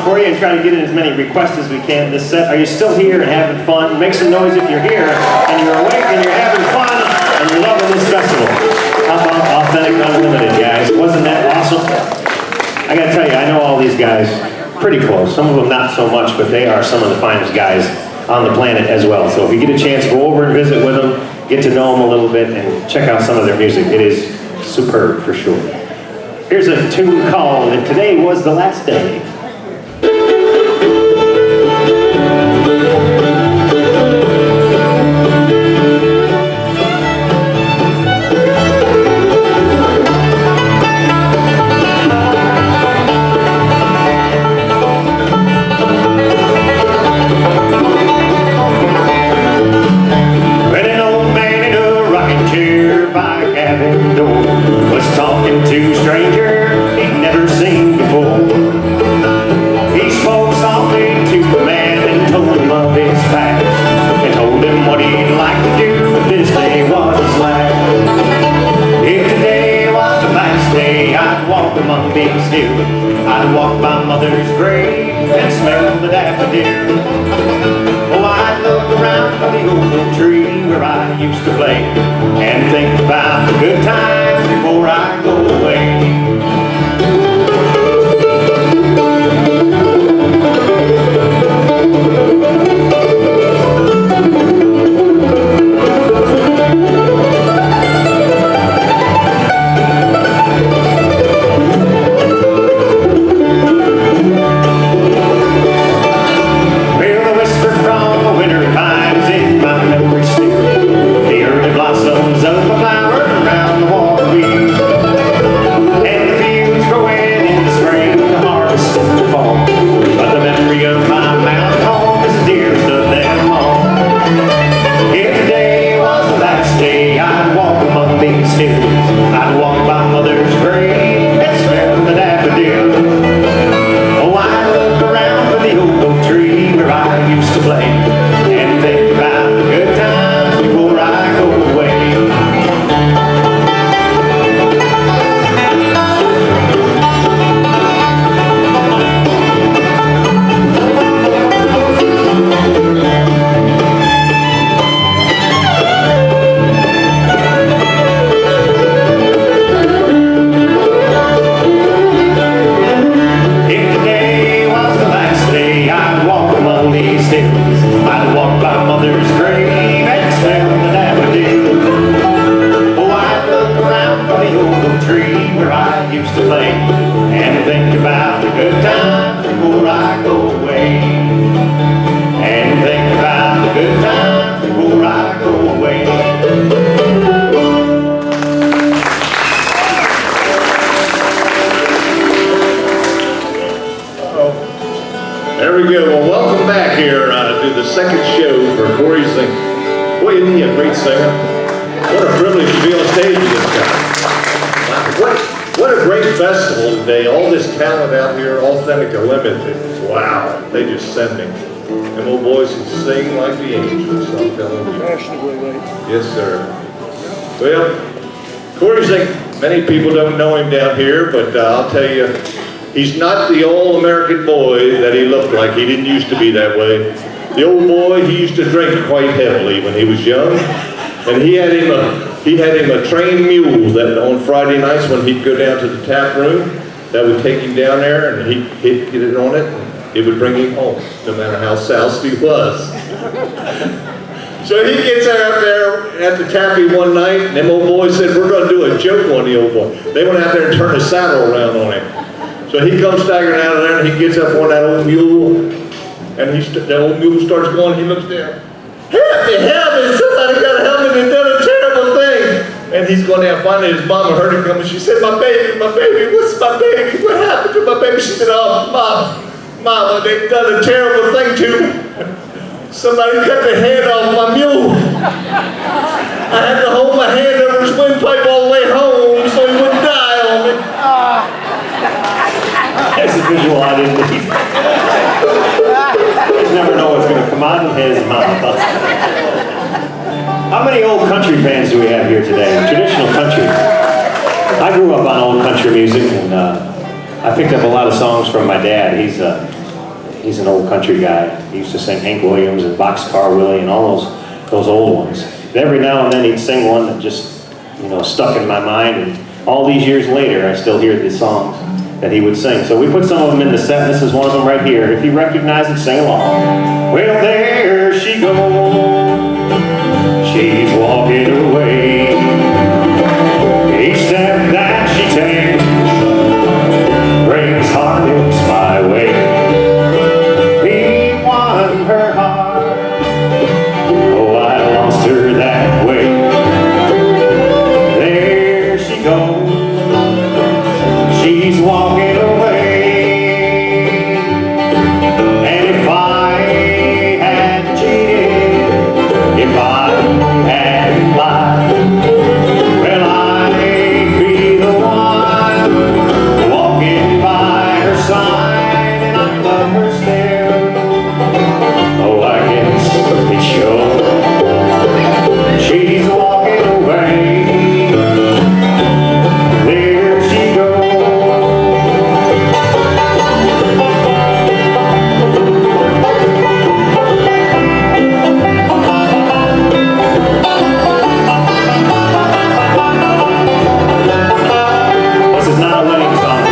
for you and try to get in as many requests as we can this set. Are you still here and having fun? Make some noise if you're here and you're awake and you're having fun and you're loving this festival. How about Authentic Unlimited, guys? Wasn't that awesome? I gotta tell you, I know all these guys pretty close. Some of them not so much, but they are some of the finest guys on the planet as well. So if you get a chance, go over and visit with them, get to know them a little bit, and check out some of their music. It is superb for sure. Here's a tune called "If Today Was the Last Day." I'd walk by mother's grave and smell the daffodil. Oh, I'd look around for the old oak tree where I used to play and think about the good times before I go away. I'd walk by mother's grave and smell the daffodil. Oh, I'd look around for the old oak tree where I used to play and think about the good times before I go away. I'd walk by mother's grave and smell the daffodil. Oh, I'd look around for the old oak tree where I used to play and think about the good times before I go away. And think about the good times before I go away. There we go. Well, welcome back here to the second show for Corey Zink. Boy, isn't he a great singer? What a privilege to be on stage with this guy. What a great festival today. All this talent out here, Authentic Unlimited. Wow, they just send me. Them old boys can sing like the angels, I'm telling you. Fashionably late. Yes, sir. Well, Corey Zink, many people don't know him down here, but I'll tell you, he's not the old American boy that he looked like. He didn't used to be that way. The old boy, he used to drink quite heavily when he was young. And he had him a trained mule that on Friday nights when he'd go down to the tap room, that would take him down there and he'd get it on it, and it would bring him home, no matter how soused he was. So he gets out there at the tappy one night, and them old boys said, we're gonna do a joke on the old boy. They went out there and turned the saddle around on him. So he comes staggering out of there and he gets up on that old mule, and the old mule starts going, he looks down. Help me, somebody got to help me, they've done a terrible thing. And he's going down, finally his mama heard him coming. She said, my baby, what's my baby? What happened to my baby? She said, oh, mama, they've done a terrible thing to me. Somebody cut the head off my mule. I had to hold my hand over his windpipe all the way home so he wouldn't die on me. That's a visual I didn't need. You never know what's going to come out of his mouth. How many old country fans do we have here today? Traditional country. I grew up on old country music, and I picked up a lot of songs from my dad. He's an old country guy. He used to sing Hank Williams and Boxcar Willie and all those old ones. And every now and then he'd sing one that just, you know, stuck in my mind. And all these years later, I still hear the songs that he would sing. So we put some of them in the set. This is one of them right here. If you recognize it, sing along. Well, there she goes. She's walking away. Each step that she takes brings heartaches my way. He won her heart. Oh, I lost her that way. There she goes. She's walking away. And if I had cheated, if I had lied, well, I'd be the one walking by her side, and I love her still. Oh, I guess it shows. She's walking away. There she goes. This is not a wedding song.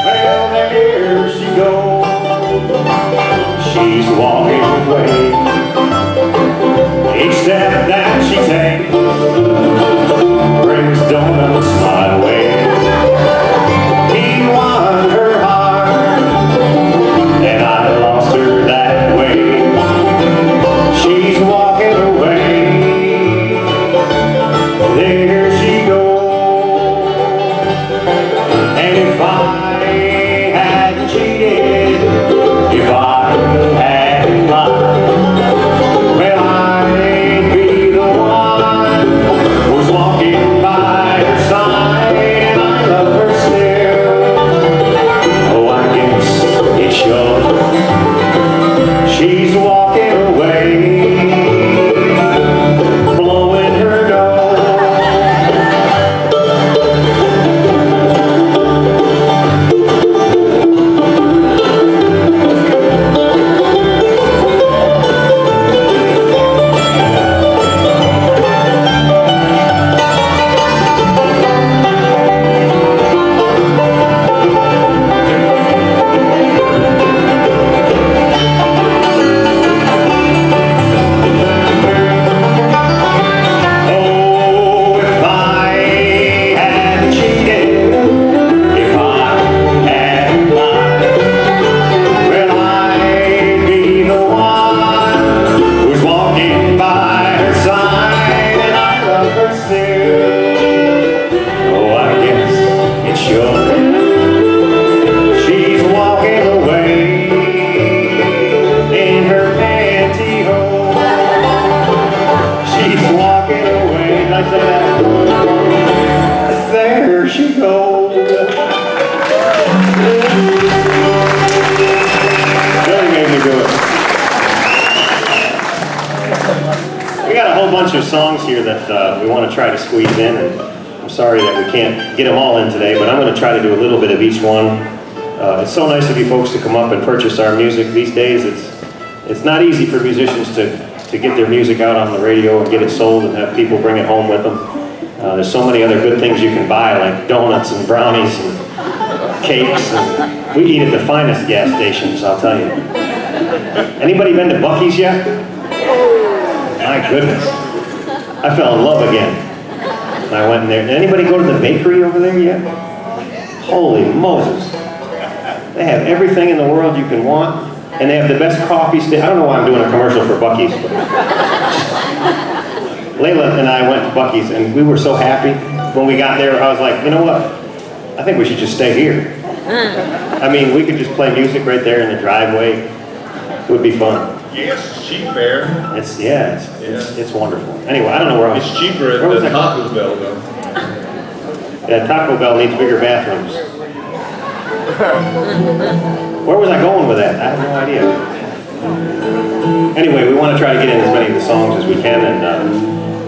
Well, there she goes. She's walking away. Each step that she takes brings donuts my way. He won her heart, and I lost her that way. She's walking away. There she goes. And if I had cheated, if I had lied, well, I'd be the one who's walking by her side, and I love her still. Oh, I guess it shows. She's walking away, blowing her nose. Oh, if I had cheated, if I had lied, well, I'd be the one who's walking by her side, and I love her still. Oh, I guess it shows. She's walking away in her pantyhose. She's walking away. Did I say that? There she goes. Really made me do it. We got a whole bunch of songs here that we want to try to squeeze in, and I'm sorry that we can't get them all in today, but I'm going to try to do a little bit of each one. It's so nice of you folks to come up and purchase our music. These days, it's not easy for musicians to get their music out on the radio and get it sold and have people bring it home with them. There's so many other good things you can buy, like donuts and brownies and cakes. And we eat at the finest gas stations, I'll tell you. Anybody been to Buc-ee's yet? My goodness. I fell in love again. And I went in there. Did anybody go to the bakery over there yet? Holy Moses. They have everything in the world you can want, and they have the best coffee. I don't know why I'm doing a commercial for Buc-ee's, but Layla and I went to Buc-ee's, and we were so happy. When we got there, I was like, you know what? I think we should just stay here. I mean, we could just play music right there in the driveway. It would be fun. Yes, cheap fare. It's wonderful. Anyway, I don't know where I was. It's cheaper at the Taco Bell, though. Yeah, Taco Bell needs bigger bathrooms. Where was I going with that? I have no idea. Anyway, we want to try to get in as many of the songs as we can, and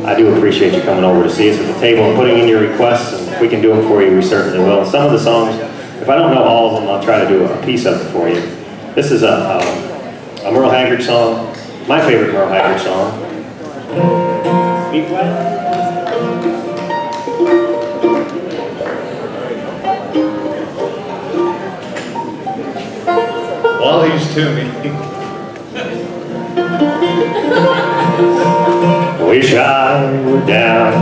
I do appreciate you coming over to see us at the table and putting in your requests, and if we can do them for you, we certainly will. Some of the songs, if I don't know all of them, I'll try to do a piece of it for you. This is a Merle Haggard song, my favorite Merle Haggard song. B flat? While he's tuning. Wish I were down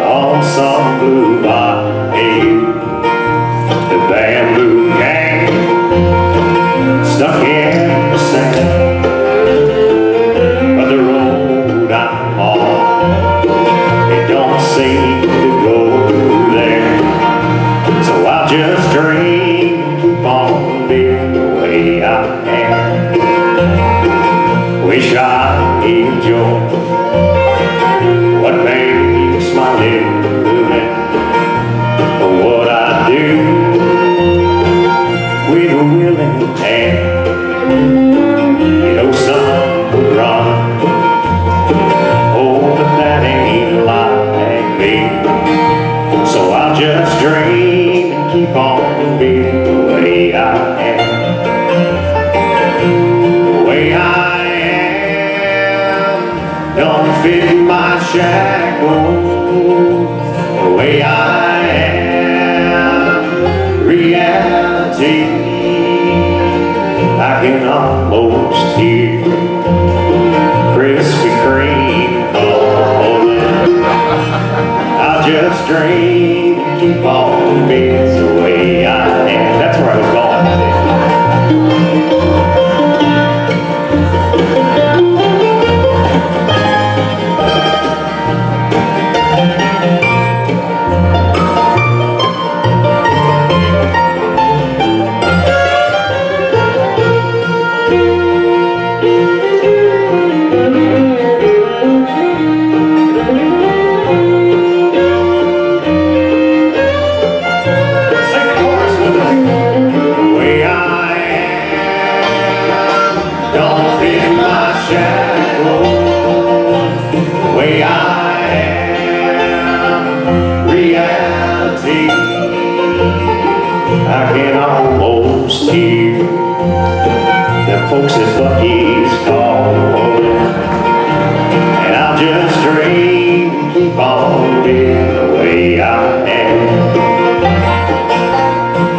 on some blue bayou, the bamboo gang stuck in the sand, but the road I'm on, it don't seem to go there, so I'll just dream, keep on being the way I am. Wish I enjoy what makes my living, or what I do with a willing hand. You know some would run, oh, but that ain't like me. So I'll just dream and keep on being the way I am. The way I don't fit my shackles, the way I am, reality, I can almost hear Krispy Kreme calling. I'll just dream and keep on being the way I am. That's where I was going. I can almost hear the folks at Bucky's calling, and I'll just dream, keep on being the way I am.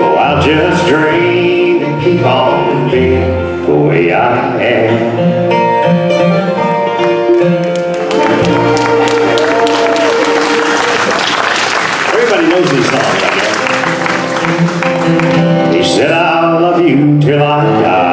Oh, I'll just dream and keep on being the way I am. Everybody knows these songs, I guess. He said, I'll love you till I die.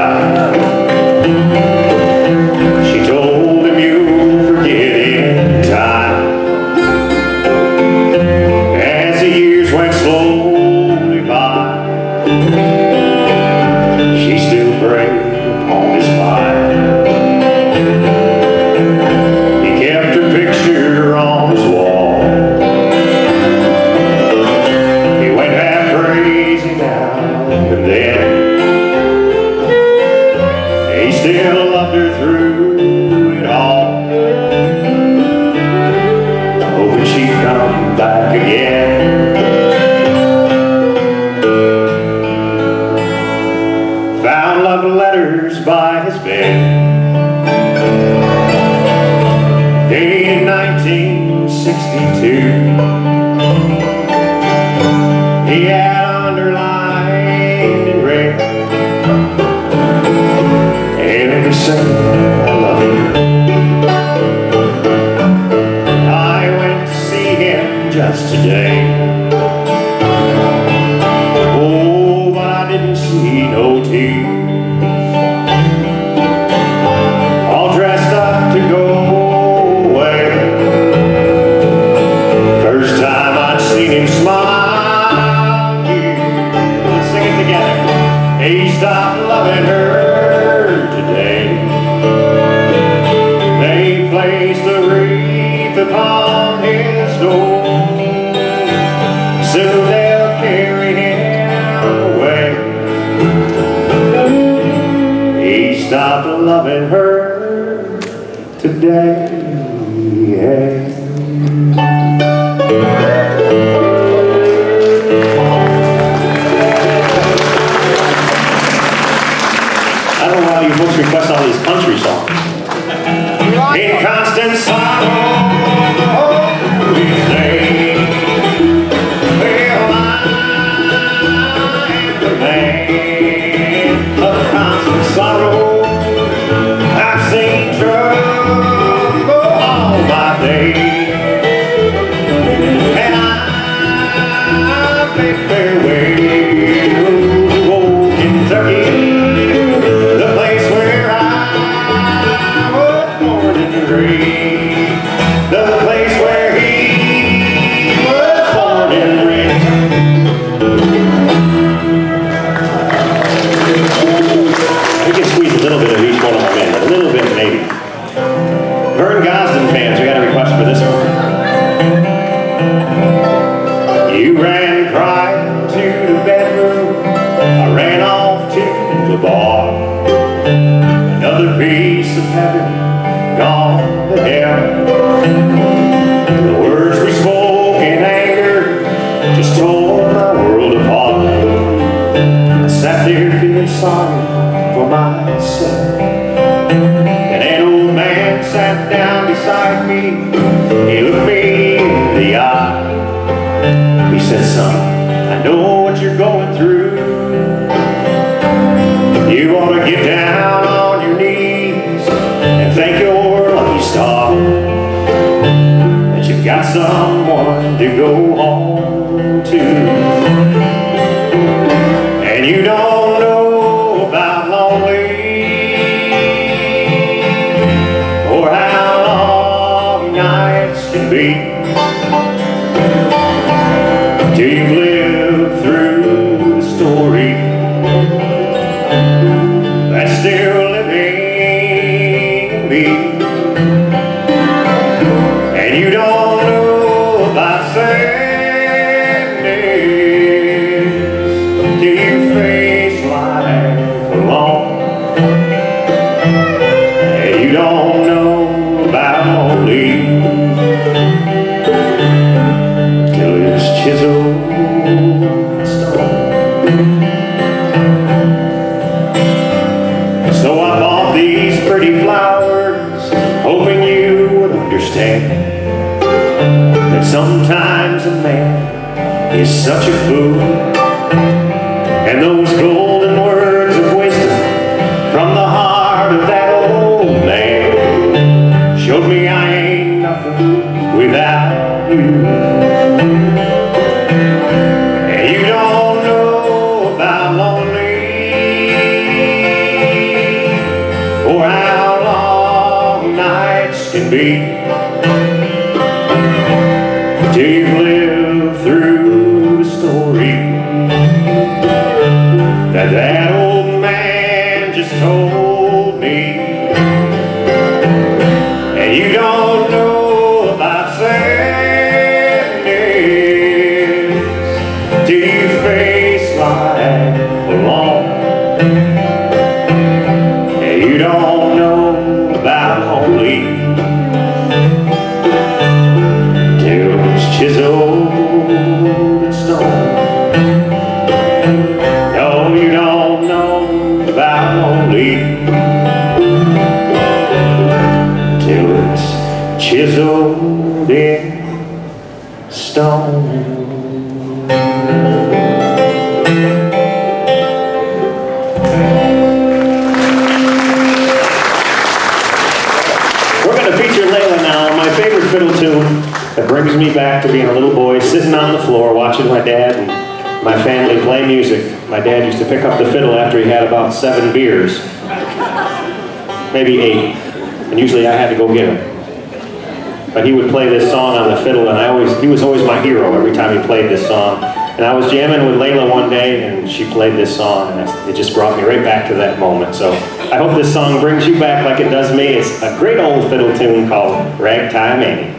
two songs. In constant sorrow each day. Well, I am the man of constant sorrow. I've seen trouble all my days, and I've been fareway to old Kentucky, the place where I was born and raised, the place where he was born and raised. We can squeeze a little bit of each one of them in, a little bit maybe. Vern Gosden fans, we got a request for this one. You ran crying to the bedroom, I ran off to the bar. Another piece of heaven gone to hell. The words we spoke in anger just tore my world apart. I sat there feeling sorry for myself. And an old man sat down beside me. He looked me in the eye. He said, son, I know what you're going through. You ought to get down on your knees and thank your lucky star that you've got someone to go home to. And you don't know about lonely or how long nights can be till you've lived through the story that's still living in me. And you don't know about sadness till you face life alone. And you don't know about lonely till it's chiseled in stone. So I bought these pretty flowers, hoping you would understand that sometimes a man is such a fool. And those golden words of wisdom from the heart of that old man showed me I ain't nothing without you. And you don't know about lonely or how long nights can be till you've lived through the story that that old man just told me. And you don't know about sadness till you face life alone. And you don't know about lonely till it's chiseled in stone. No, you don't know about lonely till it's chiseled in stone. We're going to feature Layla now, my favorite fiddle tune that brings me back to being a little boy sitting on the floor watching my dad and my family play music. My dad used to pick up the fiddle after he had about 7 beers, maybe 8, and usually I had to go get him. But he would play this song on the fiddle, and he was always my hero every time he played this song. And I was jamming with Layla one day, and she played this song, and it just brought me right back to that moment. So I hope this song brings you back like it does me. It's a great old fiddle tune called Ragtime Annie.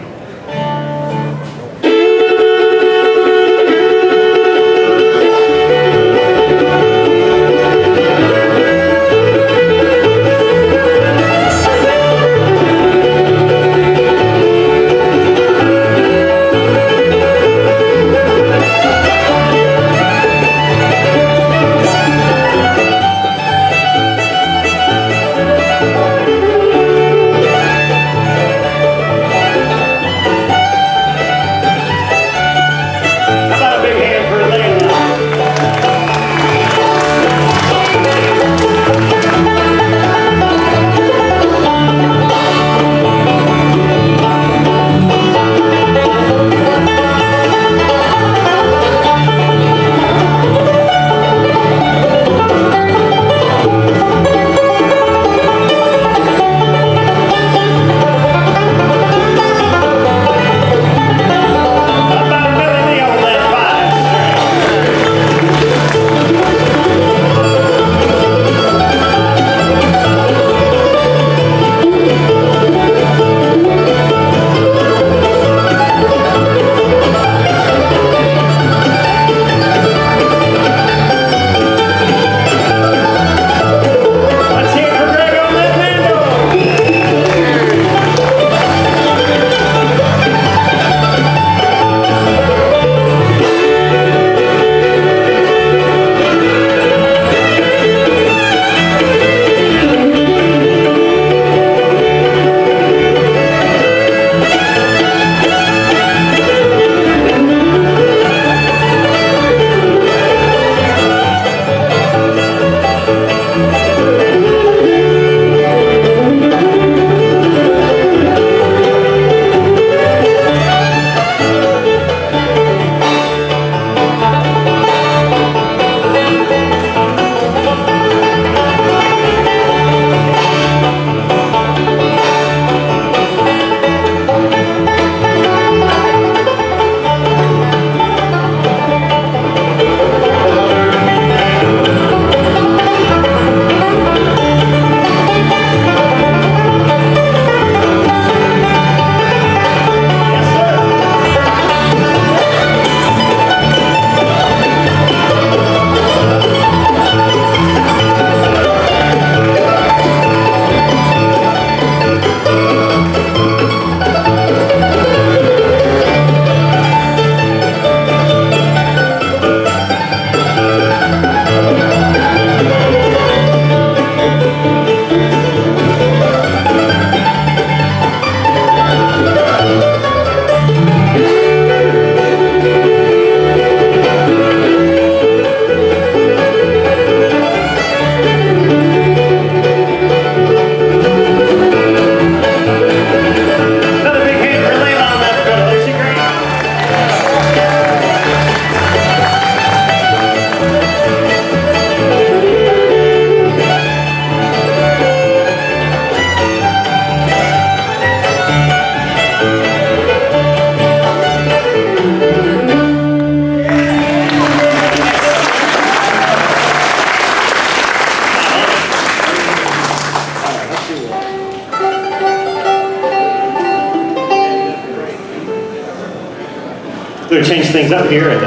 going to change things up here and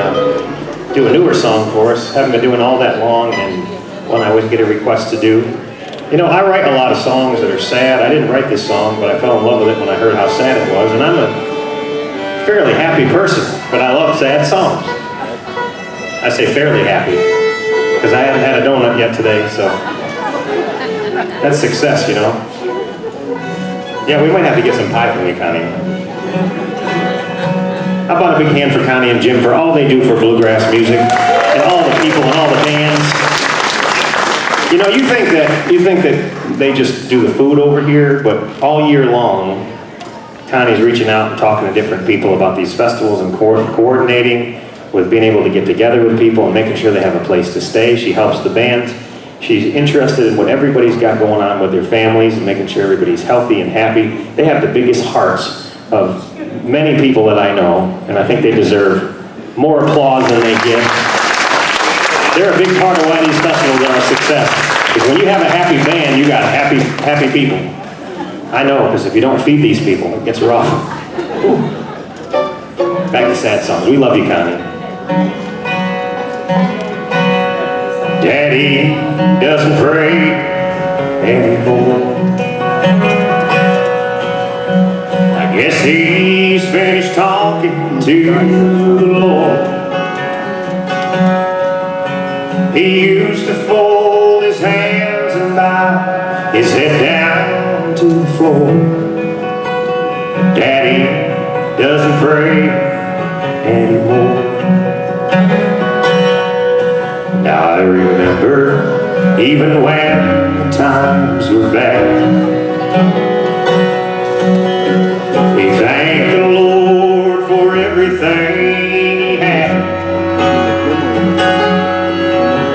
do a newer song for us. Haven't been doing all that long, and one I always get a request to do. You know, I write a lot of songs that are sad. I didn't write this song, but I fell in love with it when I heard how sad it was, and I'm a fairly happy person, but I love sad songs. I say fairly happy, because I haven't had a donut yet today, so that's success, you know. Yeah, we might have to get some pie from you, Connie. How about a big hand for Connie and Jim for all they do for bluegrass music, and all the people and all the bands. You know, you think that they just do the food over here, but all year long, Connie's reaching out and talking to different people about these festivals and coordinating with being able to get together with people and making sure they have a place to stay. She helps the bands. She's interested in what everybody's got going on with their families and making sure everybody's healthy and happy. They have the biggest hearts of many people that I know, and I think they deserve more applause than they get. They're a big part of why these festivals are a success. Because when you have a happy band, you got happy people. I know, because if you don't feed these people, it gets rough. Ooh. Back to sad songs. We love you, Connie. Daddy doesn't pray anymore. I guess he's finished talking to the Lord. He used to fold his hands and bow his head down to the floor. Daddy doesn't pray anymore. Now I remember even when the times were bad, he thanked the Lord for everything he had.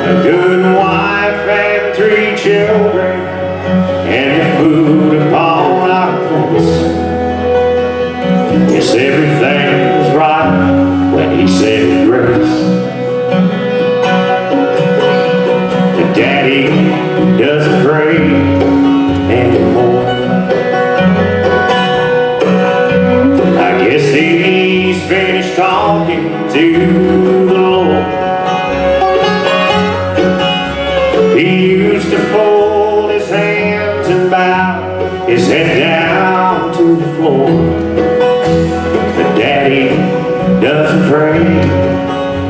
A good wife and 3 children, and food upon our plates. Yes, everything was right when he said grace. But Daddy doesn't pray anymore. I guess he's finished talking to the Lord. He used to fold his hands and bow his head down to the floor. But Daddy doesn't pray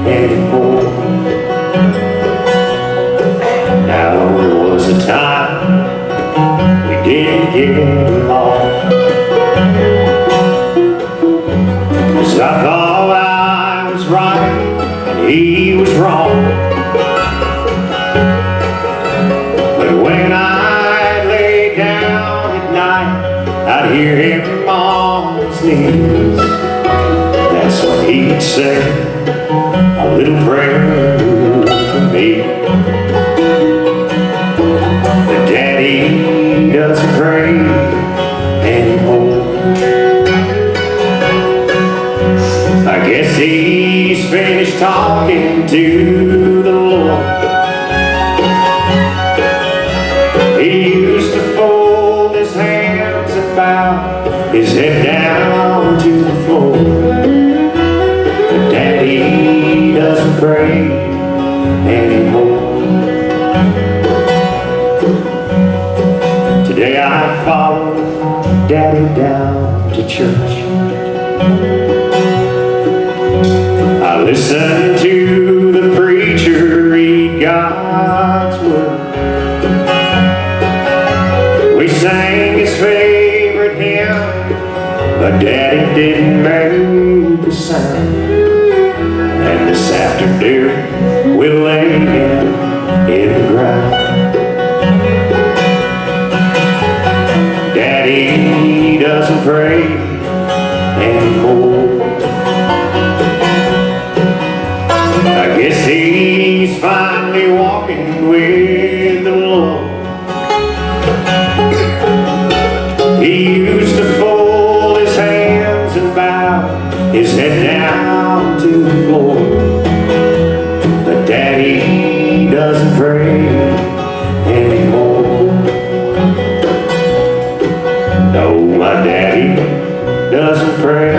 anymore. Now there was a time we didn't get along, 'cause I thought I was right and he was wrong. But when I lay down at night, I'd hear him on his knees. That's when he'd say a little prayer for me. But Daddy doesn't pray anymore. I guess he's finished talking to the Lord. He used to fold his hands and bow his head down to the floor. But Daddy doesn't pray anymore. Today I followed Daddy down to church. I listened to the preacher read God's word. We sang his favorite hymn, but Daddy didn't make a sound. And this afternoon we'll lay him in the ground. Daddy doesn't pray anymore. I guess he's finally walking with the Lord. He used to fold his hands and bow his head down to the floor. But Daddy doesn't pray anymore. No, my Daddy doesn't pray